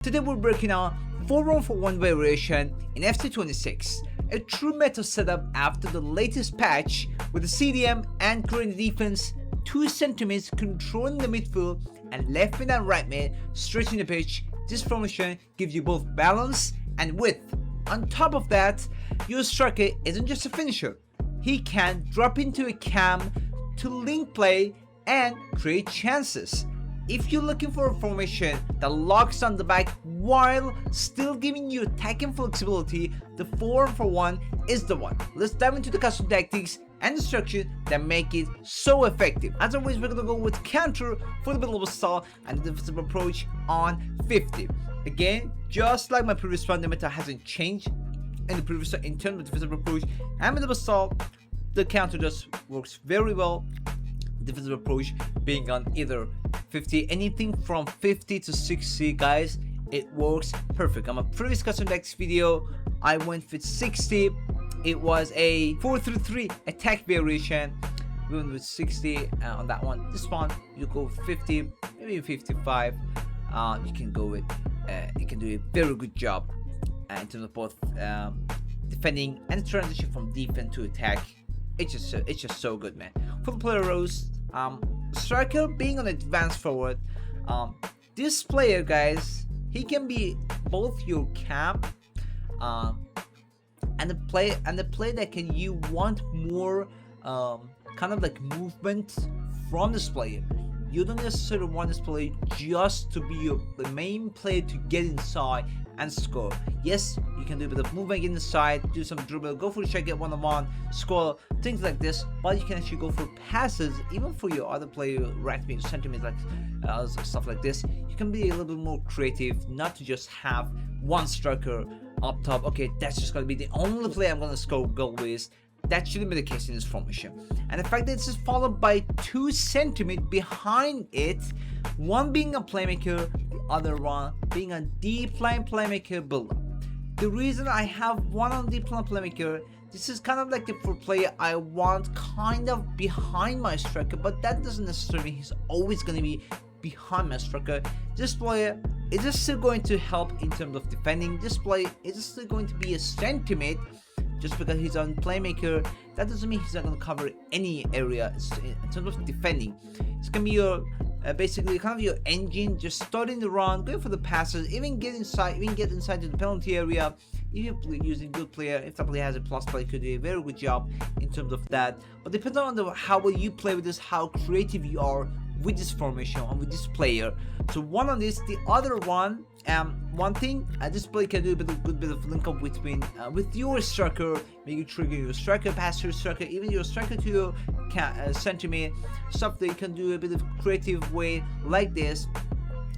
Today we're breaking out 4-1-4-1 variation in FC26, a true meta setup after the latest patch with the CDM anchoring the defense, 2 centimeters controlling the midfield, and left mid and right mid stretching the pitch. This formation gives you both balance and width. On top of that, your striker isn't just a finisher. He can drop into a cam to link play and create chances. If you're looking for a formation that locks on the back while still giving you attacking flexibility, the 4-4-1 is the one. Let's dive into the custom tactics and instructions that make it so effective. As always, we're gonna go with counter for the middle of a stall and the defensive approach on 50. Again, just like my previous one, the meta hasn't changed in the previous in terms of defensive approach and middle of a stall. The counter just works very well. Defensive approach being on either 50, anything from 50 to 60, guys, it works perfect. On my previous custom tactics video, I went with 60. It was a 4-3-3 attack variation. We went with 60 on that one. This one you go with 50, maybe 55. You can go with you can do a very good job in terms of both defending and transition from defense to attack. It's just so good, man. For the player roles, striker being an advanced forward, this player, guys, he can be both your cam and the play that can you want more kind of like movement from this player. You don't necessarily want this player just to be the main player to get inside and score. Yes, you can do a bit of movement inside, do some dribble, go for a shot, get one-on-one, score, things like this. But you can actually go for passes, even for your other player, right mid, centimeters, like stuff like this. You can be a little bit more creative, not to just have one striker up top. Okay, that's just gonna be the only player I'm gonna score goal with. That shouldn't be the case in this formation. And the fact that it's followed by 2 centimeters behind it, one being a playmaker, the other one being a deep line playmaker build-up. The reason I have one on deep line playmaker, this is kind of like the for player I want kind of behind my striker, but that doesn't necessarily mean he's always going to be behind my striker. This player is just still going to help in terms of defending. This player is just still going to be a centimeter. Just because he's on playmaker, that doesn't mean he's not going to cover any area in terms of defending. It's going to be your basically kind of your engine, just starting the run, going for the passes, even get inside to the penalty area. If you're using good player, if the player has a plus play, could do a very good job in terms of that. But depending on how well you play with this, how creative you are with this formation and with this player. So one on this, the other one, one thing this player can do a good bit of link up between with your striker, maybe trigger your striker, pass your striker, even your striker to your centimeter, stuff that you can do a bit of creative way like this.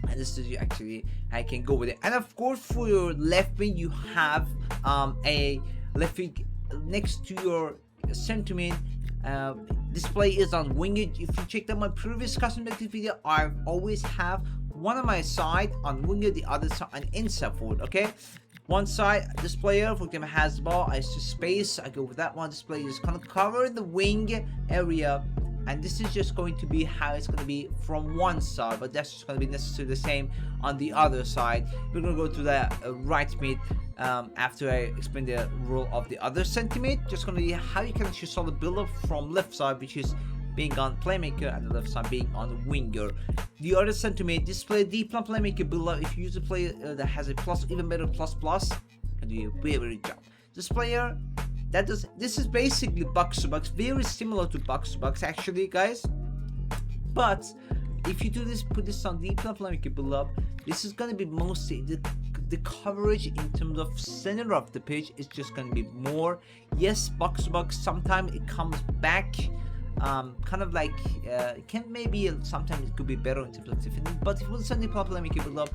And this is actually I can go with it. And of course, for your left wing, you have a left wing next to your centimeter. Display is on winged. If you checked out my previous custom tactics video, I always have one on my side on winged, the other side on inside forward. Okay, one side this player, for example, has the ball, I see space, I go with that one. This player is kind of cover the wing area, and this is just going to be how it's going to be from one side, but that's just going to be necessarily the same on the other side. We're going to go to the right mid after I explain the role of the other centimeter. Just going to be how you can actually solve the build up from left side, which is being on playmaker, and the left side being on winger. The other centimeter, display deep line playmaker build up. If you use a player that has a plus, even better plus, can do a very good job. This player this is basically box to box, very similar to box to box actually, guys. But if you do this, put this on deep line playmaker build up, this is gonna be mostly the coverage in terms of center of the pitch is just gonna be more. Yes, box to box, sometimes it comes back. Kind of like it can maybe sometimes it could be better in terms of defending, but if you want to playmaker build up,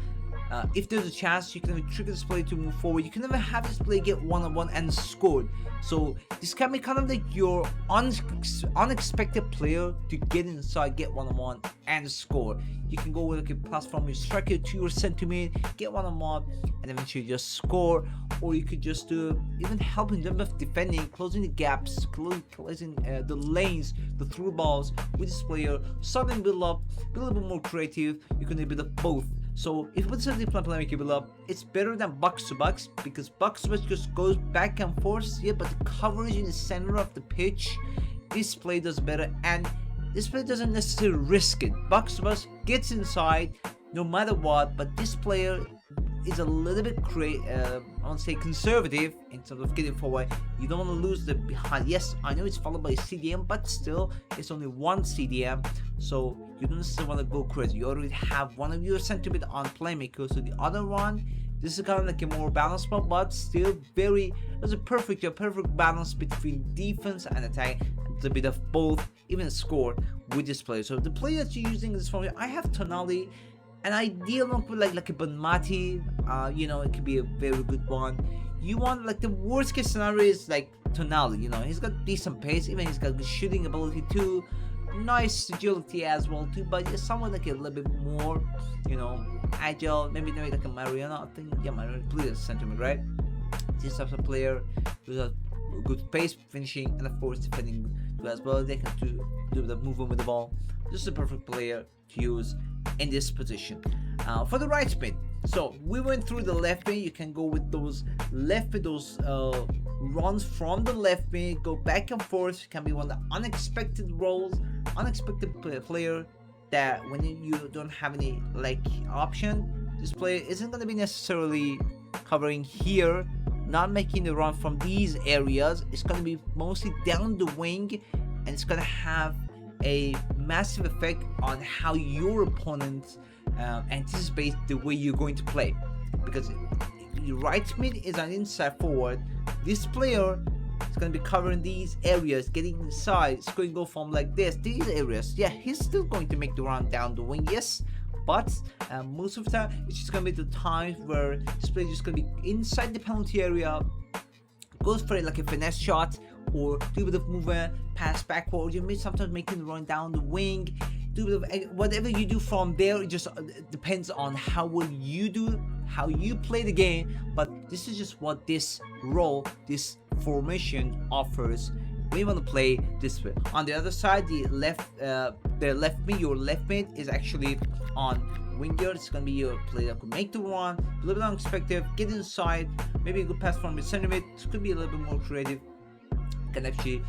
if there's a chance, you can even trigger this play to move forward. You can never have this play get one-on-one and scored. So this can be kind of like your unexpected player to get inside, get one-on-one and score. You can go with like a pass from your striker to your centimeter, get one-on-one, and eventually just score. Or you could just even help in terms of defending, closing the gaps, closing the lanes, the through balls with this player. Starting build up, be a little bit more creative. You can do a bit of both. So if you put something playmaker below, it's better than box to box, because box to box just goes back and forth, yeah, but the coverage in the center of the pitch, this play does better, and this play doesn't necessarily risk it. Box to box gets inside no matter what, but this player is a little bit I want to say conservative in terms of getting forward. You don't want to lose the behind. Yes, I know it's followed by CDM, but still it's only one CDM, so you don't necessarily want to go crazy. You already have one of your centimeter on playmaker, so the other one, this is kind of like a more balanced spot, but still there's a perfect balance between defense and attack. It's a bit of both, even score with this player. So the player that you're using in this formula, I have Tonali. An ideal one with like a Bonmati, it could be a very good one. You want like the worst case scenario is like Tonali, he's got decent pace, even he's got good shooting ability too, nice agility as well too, but just someone like a little bit more, agile, maybe like a Mariano. I think, yeah, Mariano plays sentiment, right? This type of player who's a good pace finishing and of course defending as well. They can do the movement with the ball. This is a perfect player to use in this position. For the right mid, so we went through the left mid. You can go with those left mid, those runs from the left mid, go back and forth. It can be one of the unexpected roles, unexpected player that when you don't have any like option, this player isn't going to be necessarily covering here, not making the run from these areas. It's going to be mostly down the wing, and it's going to have a massive effect on how your opponent anticipates the way you're going to play. Because the right mid is an inside forward, this player is going to be covering these areas, getting inside. It's going to go from like these areas. Yeah, he's still going to make the run down the wing, yes, but most of the time it's just going to be the times where this player is just going to be inside the penalty area, goes for it like a finesse shot, or do a bit of movement, pass backward. You may sometimes making the run down the wing, do a bit of whatever you do from there. It just depends on how well you do, how you play the game. But this is just what this role, this formation offers when you want to play this way. On the other side, your left mid is actually on winger. It's gonna be your player that could make the run, a little bit unexpected, get inside, maybe a good pass from the center mid. It could be a little bit more creative, can actually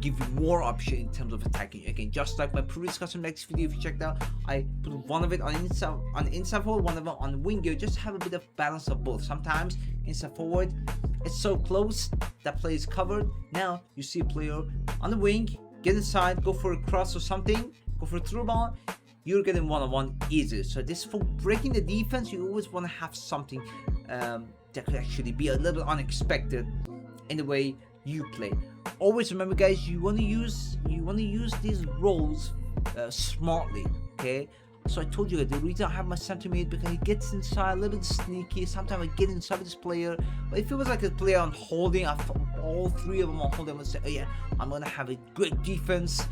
give you more option in terms of attacking. Again, just like my previous custom next video, if you checked out, I put one of it on inside forward, one of it on winger. Just have a bit of balance of both. Sometimes inside forward, it's so close that play is covered. Now you see a player on the wing, get inside, go for a cross or something, go for a through ball. You're getting one-on-one easy. So this for breaking the defense, you always want to have something that could actually be a little unexpected in the way you play. Always remember, guys, you want to use these roles smartly. Okay, so I told you the reason I have my center mid, because he gets inside a little bit sneaky. Sometimes I get inside this player, but if it was like a player on holding, all three of them on holding, I would say, oh yeah, I'm gonna have a great defense.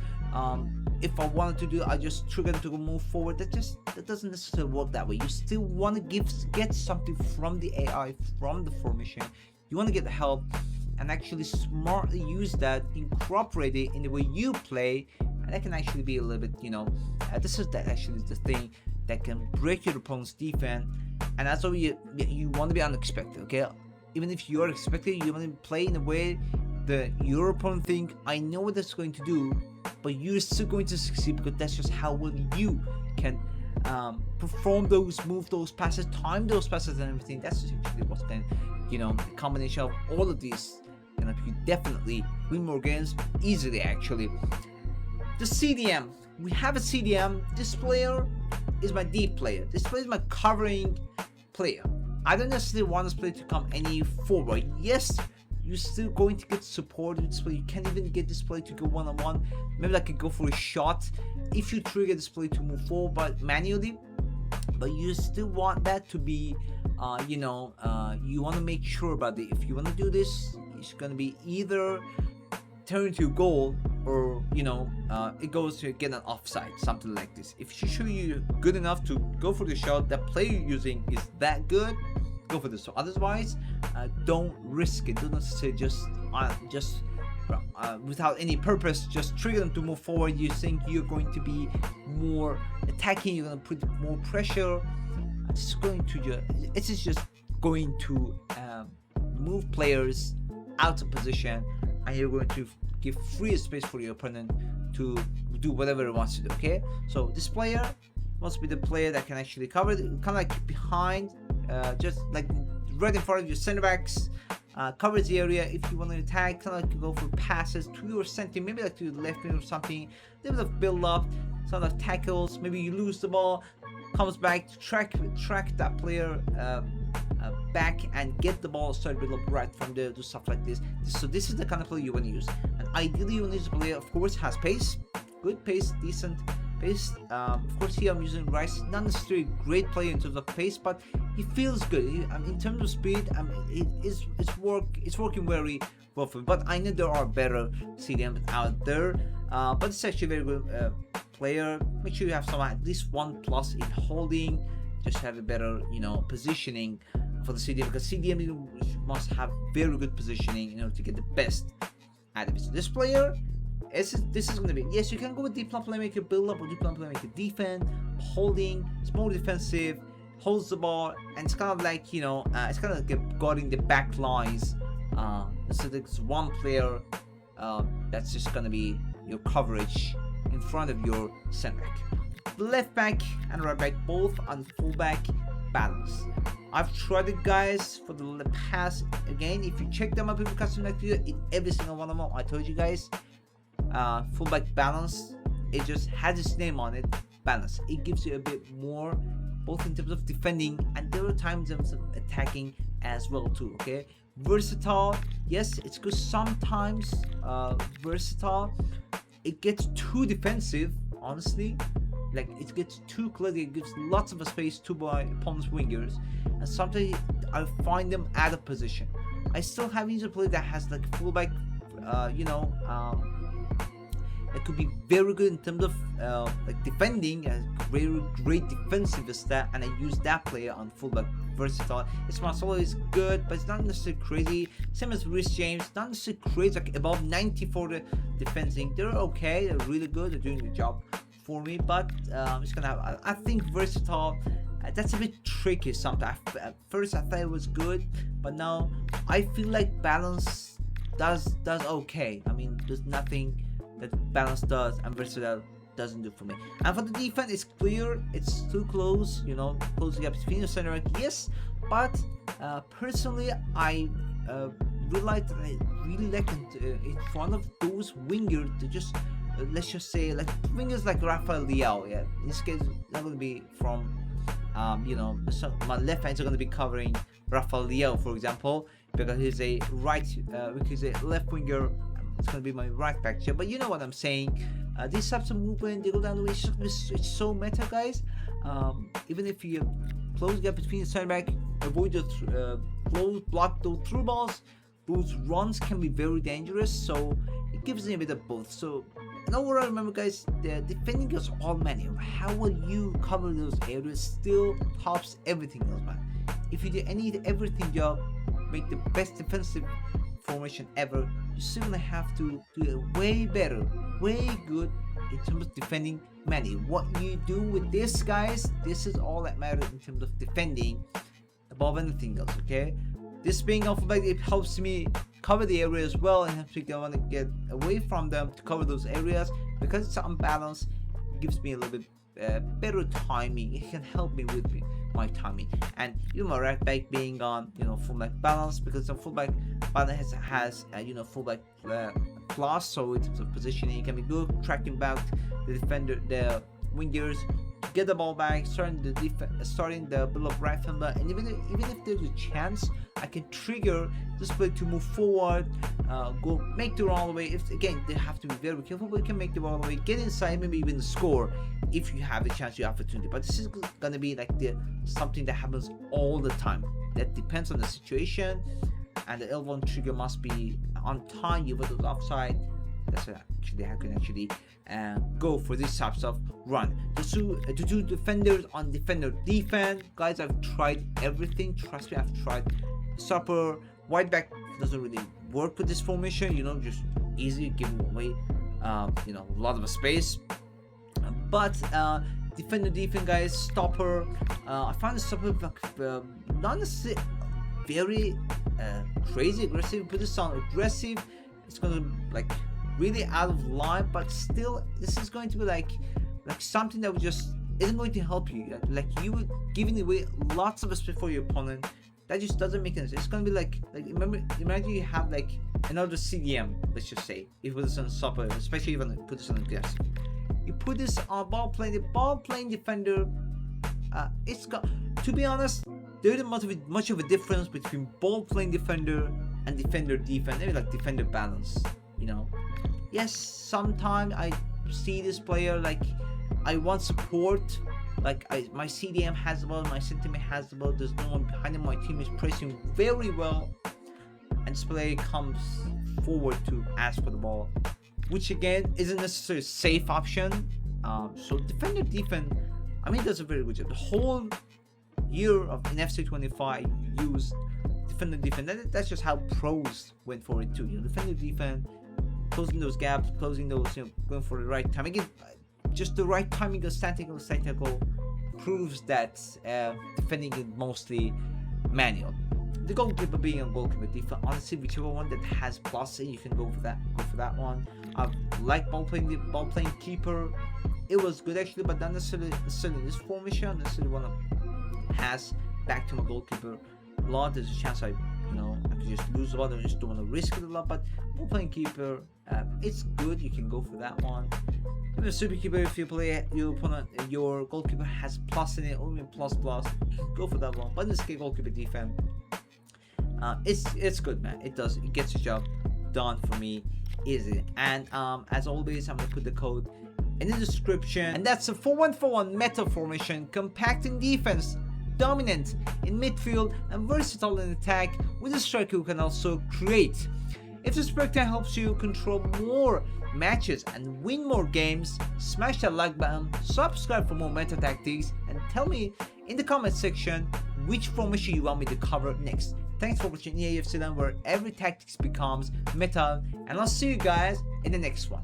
If I wanted to do it, I just trigger them to move forward. That doesn't necessarily work that way. You still want to get something from the AI, from the formation. You want to get the help and actually smartly use that, incorporate it in the way you play, and that can actually be a little bit, this is actually the thing that can break your opponent's defense. And that's why you want to be unexpected. Okay, even if you're expected, you want to play in a way that your opponent think, I know what that's going to do, but you're still going to succeed, because that's just how well you can perform those moves, those passes, time those passes and everything. That's just actually what's then, the combination of all of these, you definitely win more games easily. Actually, the CDM, we have a CDM. This player is my deep player. This player is my covering player. I don't necessarily want this player to come any forward. Yes, you're still going to get support with this player. You can't even get this player to go one-on-one. Maybe I could go for a shot if you trigger this player to move forward, but manually. But you still want that to be, you want to make sure about it. If you want to do this, it's going to be either turn to goal, or it goes to get an offside, something like this. If you show you good enough to go for the shot, that player you're using is that good, go for this. So otherwise, don't risk it. Don't necessarily just without any purpose, just trigger them to move forward. You think you're going to be more attacking, you're going to put more pressure. It's just going to move players out of position, and you're going to give free space for your opponent to do whatever it wants to do. Okay, so this player must be the player that can actually cover, kind of like behind, just like right in front of your center backs. Covers the area. If you want to attack, kind of like go for passes to your center, maybe like to the left wing or something. A little bit of build up, some of tackles. Maybe you lose the ball, comes back to track that player back and get the ball, start build up right from there, do stuff like this. So this is the kind of player you want to use. And ideally, you want to use a player, of course, has pace, good pace, decent pace. Of course, here I'm using Rice, not necessarily a great player in terms of pace, but he feels good. In terms of speed, it's working very well for me. But I know there are better CDMs out there. But it's actually a very good player. Make sure you have someone at least 1+ in holding. Just have a better, positioning for the CDM, because CDM must have very good positioning in order to get the best out of it. So this player, this is going to be, yes, you can go with deep line playmaker build up or deep line playmaker defend, holding. It's more defensive, holds the ball, and it's kind of like, it's kind of like guarding the back lines. So there's one player that's just going to be your coverage in front of your center back. Left back and right back both on fullback balance. I've tried it, guys, for the past. Again, if you check them up in the custom video, in every single one of them, I told you guys, fullback balance, it just has its name on it, balance. It gives you a bit more, both in terms of defending and there are times in terms of attacking as well too. Okay, versatile, yes, it's good sometimes. Versatile, it gets too defensive, honestly. Like, it gets too cluttered, it gives lots of space to my opponent's wingers, and sometimes I find them out of position. I still have used a player that has like fullback, it could be very good in terms of like defending, a very great defensive stat, and I use that player on fullback. Versatile. Its muscle is good, but it's not necessarily crazy. Same as Rhys James, not necessarily crazy, like above 90 for the defending. They're okay, they're really good, they're doing the job for me, but it's gonna have, I think versatile, that's a bit tricky sometimes. At first I thought it was good, but now I feel like balance does okay. I mean, there's nothing that balance does and versatile doesn't do for me. And for the defense, it's clear, it's too close, close the gap between the center back, yes, but personally I really like in front of those wingers to just let's just say like wingers like Rafael Leao. Yeah, in this case not going to be from so my left hand is going to be covering Rafael Leao, for example, because he's a left winger. It's going to be my right back here, but you know what I'm saying. These types of movement, they go down the way, it's so meta, guys. Even if you close the gap between the center back, avoid the block those through balls, those runs can be very dangerous, so it gives me a bit of both. So overall, remember, guys, the defending is all manual. How will you cover those areas still tops everything else, man. If you do everything job, make the best defensive formation ever, you're still gonna have to do it way better, way good in terms of defending manual. What you do with this, guys, this is all that matters in terms of defending above anything else. Okay, this being alphabet, it helps me cover the area as well, and helps me want to get away from them to cover those areas, because it's unbalanced. It gives me a little bit better timing. It can help me with my timing. And my right back being on fullback balance, because the fullback balance has fullback plus, so in terms of positioning it can be good, tracking back the defender, the wingers, get the ball back, starting the build up right fielder, and even if there's a chance, I can trigger this play to move forward, go make the run all the way. If again, they have to be very careful, but you can make the run all the way, get inside, maybe even score if you have a chance, you have opportunity. But this is gonna be like something that happens all the time. That depends on the situation, and the L1 trigger must be on time. You put it offside. That's actually how can actually go for these types of run. The two defenders on defender defense, guys. I've tried everything. Trust me, I've tried. Stopper, wide back doesn't really work with this formation. Just easy giving away, a lot of space. But defender defense, guys. Stopper. I found the stopper not necessarily very crazy aggressive. Put this on aggressive, it's gonna like really out of line, but still this is going to be like something that would just isn't going to help you. Like you would giving away lots of space for your opponent. That just doesn't make sense. It's gonna be like imagine you have like another CDM, let's just say, if it was on stopper, especially even put this on aggressive. You put this on ball playing defender. It's got, to be honest, there isn't much of a difference between ball playing defender and defender defense. Maybe like defender balance, you know. Yes, sometimes I see this player like I want support. Like my CDM has the ball, my CDM has the ball. There's no one behind him. My team is pressing very well, and this player comes forward to ask for the ball, which again isn't necessarily a safe option. So defender defense, I mean, does a very good job. The whole year of NFC 25 used defender defense. That's just how pros went for it too. You know, defender defense, closing those gaps, closing those, you know, going for the right time. Again, just the right timing of tactical proves that defending is mostly manual. The goalkeeper being a goalkeeper defense, honestly, whichever one that has plus, you can go for that. Go for that one. I like ball playing keeper. It was good actually, but not necessarily in this formation. Necessarily one that has back to my goalkeeper a lot. There's a chance I could just lose a lot. I just don't want to risk it a lot. But ball playing keeper, it's good. You can go for that one. And the super keeper, if you play your opponent, your goalkeeper has plus in it, or even plus, go for that one. But in this case, goalkeeper defense, it's good, man. It gets the job done for me easy. And as always, I'm gonna put the code in the description. And that's a 4-1-4-1 meta formation, compact in defense, dominant in midfield, and versatile in attack, with a striker who can also create. If this breakdown helps you control more matches and win more games, smash that like button, subscribe for more meta tactics, and tell me in the comment section which formation you want me to cover next. Thanks for watching EAFC, where every tactics becomes meta, and I'll see you guys in the next one.